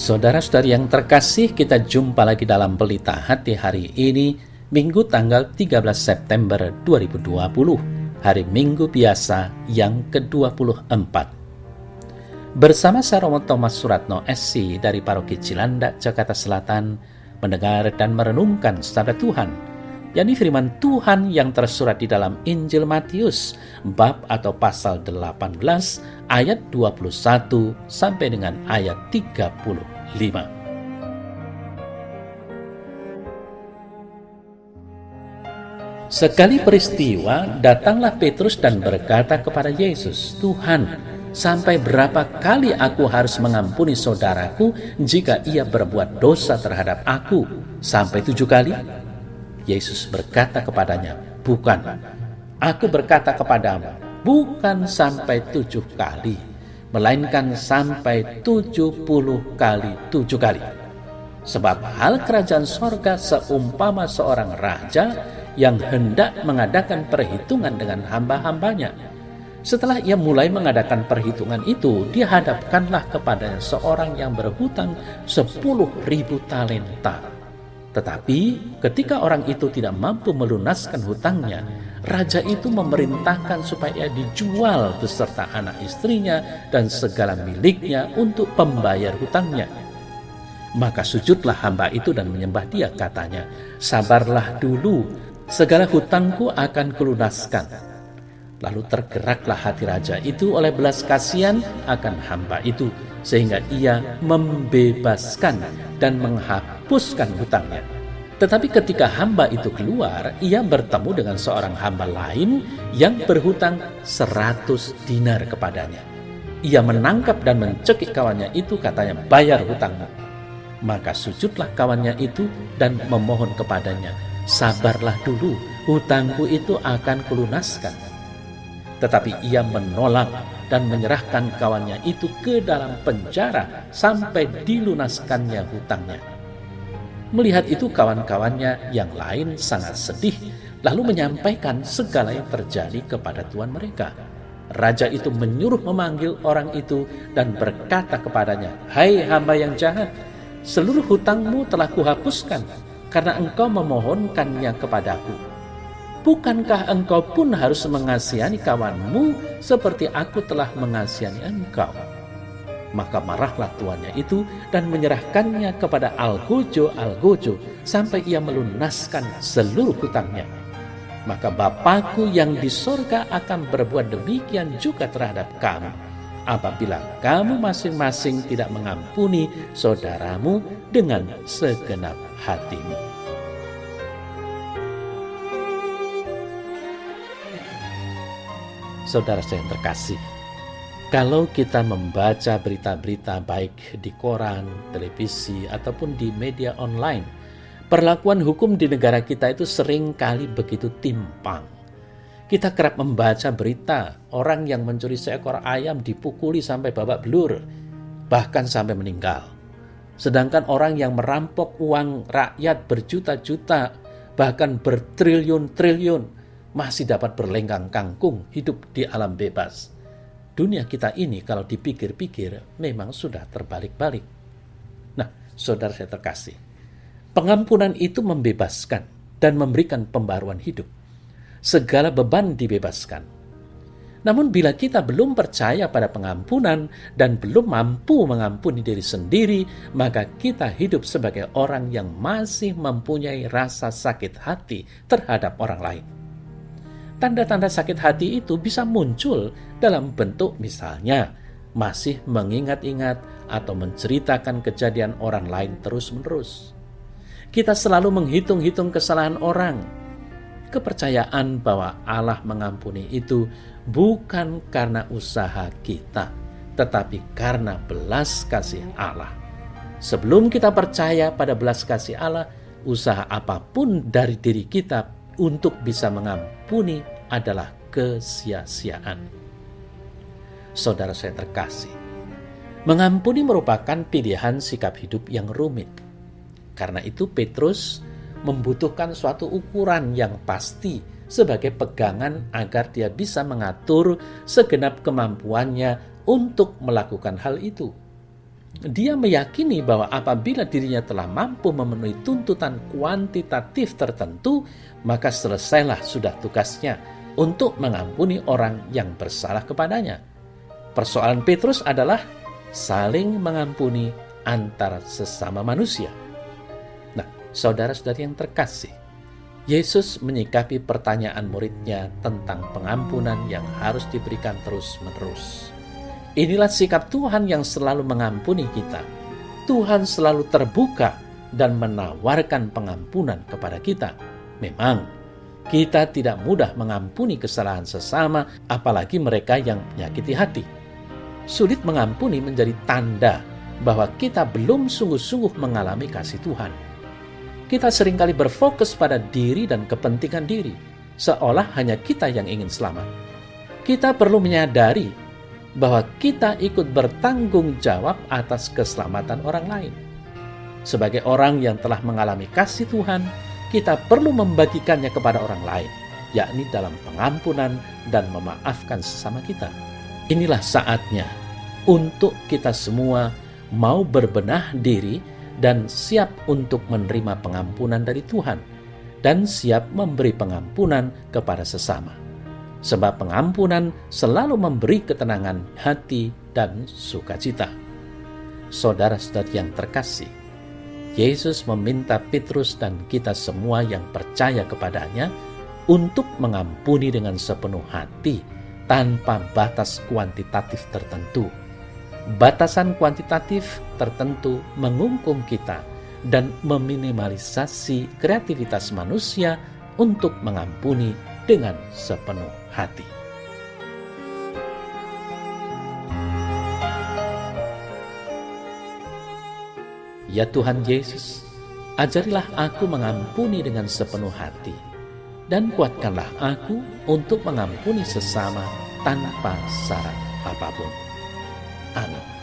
Saudara-saudari yang terkasih, kita jumpa lagi dalam Pelita Hati hari ini, Minggu tanggal 13 September 2020, hari Minggu biasa yang ke-24. Bersama saya Romo Thomas Suratno SC dari Paroki Cilandak, Jakarta Selatan, mendengar dan merenungkan sabda Tuhan, yakni firman Tuhan yang tersurat di dalam Injil Matius, bab atau pasal 18, ayat 21 sampai dengan ayat 35. Sekali peristiwa, datanglah Petrus dan berkata kepada Yesus, "Tuhan, sampai berapa kali aku harus mengampuni saudaraku jika ia berbuat dosa terhadap aku? Sampai 7 kali?" Yesus berkata kepadanya, "Bukan, aku berkata kepadamu, bukan sampai 7 kali, melainkan sampai 70 kali 7 kali. Sebab hal kerajaan sorga seumpama seorang raja yang hendak mengadakan perhitungan dengan hamba-hambanya. Setelah ia mulai mengadakan perhitungan itu, dihadapkanlah kepadanya seorang yang berhutang 10.000 talenta. Tetapi ketika orang itu tidak mampu melunaskan hutangnya, raja itu memerintahkan supaya dijual beserta anak istrinya dan segala miliknya untuk pembayar hutangnya. Maka sujudlah hamba itu dan menyembah dia, katanya, 'Sabarlah dulu, segala hutangku akan kulunaskan.' Lalu tergeraklah hati raja itu oleh belas kasihan akan hamba itu, sehingga ia membebaskan dan menghapuskan hutangnya. Tetapi ketika hamba itu keluar, ia bertemu dengan seorang hamba lain yang berhutang 100 dinar kepadanya. Ia menangkap dan mencekik kawannya itu, katanya, 'Bayar hutangmu.' Maka sujudlah kawannya itu dan memohon kepadanya, 'Sabarlah dulu, hutangku itu akan kulunaskan.' Tetapi ia menolak dan menyerahkan kawannya itu ke dalam penjara sampai dilunaskannya hutangnya. Melihat itu kawan-kawannya yang lain sangat sedih, lalu menyampaikan segala yang terjadi kepada tuan mereka. Raja itu menyuruh memanggil orang itu dan berkata kepadanya, 'Hai hamba yang jahat, seluruh hutangmu telah kuhapuskan karena engkau memohonkannya kepadaku. Bukankah engkau pun harus mengasihani kawanmu seperti aku telah mengasihani engkau?' Maka marahlah tuannya itu dan menyerahkannya kepada algojo sampai ia melunaskan seluruh hutangnya. Maka Bapakku yang di sorga akan berbuat demikian juga terhadap kamu, apabila kamu masing-masing tidak mengampuni saudaramu dengan segenap hatimu." Saudara saya yang terkasih, kalau kita membaca berita-berita baik di koran, televisi, ataupun di media online, perlakuan hukum di negara kita itu sering kali begitu timpang. Kita kerap membaca berita orang yang mencuri seekor ayam dipukuli sampai babak belur, bahkan sampai meninggal. Sedangkan orang yang merampok uang rakyat berjuta-juta, bahkan bertriliun-triliun, masih dapat berlenggang kangkung hidup di alam bebas. Dunia kita ini kalau dipikir-pikir memang sudah terbalik-balik. Nah, saudara saya terkasih, pengampunan itu membebaskan dan memberikan pembaruan hidup. Segala beban dibebaskan. Namun bila kita belum percaya pada pengampunan dan belum mampu mengampuni diri sendiri, maka kita hidup sebagai orang yang masih mempunyai rasa sakit hati terhadap orang lain. Tanda-tanda sakit hati itu bisa muncul dalam bentuk misalnya masih mengingat-ingat atau menceritakan kejadian orang lain terus-menerus. Kita selalu menghitung-hitung kesalahan orang. Kepercayaan bahwa Allah mengampuni itu bukan karena usaha kita, tetapi karena belas kasih Allah. Sebelum kita percaya pada belas kasih Allah, usaha apapun dari diri kita untuk bisa mengampuni adalah kesia-siaan. Saudara saya terkasih, mengampuni merupakan pilihan sikap hidup yang rumit. Karena itu Petrus membutuhkan suatu ukuran yang pasti sebagai pegangan agar dia bisa mengatur segenap kemampuannya untuk melakukan hal itu. Dia meyakini bahwa apabila dirinya telah mampu memenuhi tuntutan kuantitatif tertentu, maka selesailah sudah tugasnya untuk mengampuni orang yang bersalah kepadanya. Persoalan Petrus adalah saling mengampuni antara sesama manusia. Nah, saudara-saudari yang terkasih, Yesus menyikapi pertanyaan muridnya tentang pengampunan yang harus diberikan terus-menerus. Inilah sikap Tuhan yang selalu mengampuni kita. Tuhan selalu terbuka dan menawarkan pengampunan kepada kita. Memang, kita tidak mudah mengampuni kesalahan sesama, apalagi mereka yang menyakiti hati. Sulit mengampuni menjadi tanda bahwa kita belum sungguh-sungguh mengalami kasih Tuhan. Kita seringkali berfokus pada diri dan kepentingan diri, seolah hanya kita yang ingin selamat. Kita perlu menyadari bahwa kita ikut bertanggung jawab atas keselamatan orang lain. Sebagai orang yang telah mengalami kasih Tuhan, kita perlu membagikannya kepada orang lain, yakni dalam pengampunan dan memaafkan sesama kita. Inilah saatnya untuk kita semua mau berbenah diri dan siap untuk menerima pengampunan dari Tuhan, dan siap memberi pengampunan kepada sesama. Sebab pengampunan selalu memberi ketenangan hati dan sukacita. Saudara-saudari yang terkasih, Yesus meminta Petrus dan kita semua yang percaya kepadanya untuk mengampuni dengan sepenuh hati tanpa batas kuantitatif tertentu. Batasan kuantitatif tertentu mengungkung kita dan meminimalisasi kreativitas manusia untuk mengampuni dengan sepenuh hati. Ya Tuhan Yesus, ajarilah aku mengampuni dengan sepenuh hati, dan kuatkanlah aku untuk mengampuni sesama tanpa syarat apapun. Amin.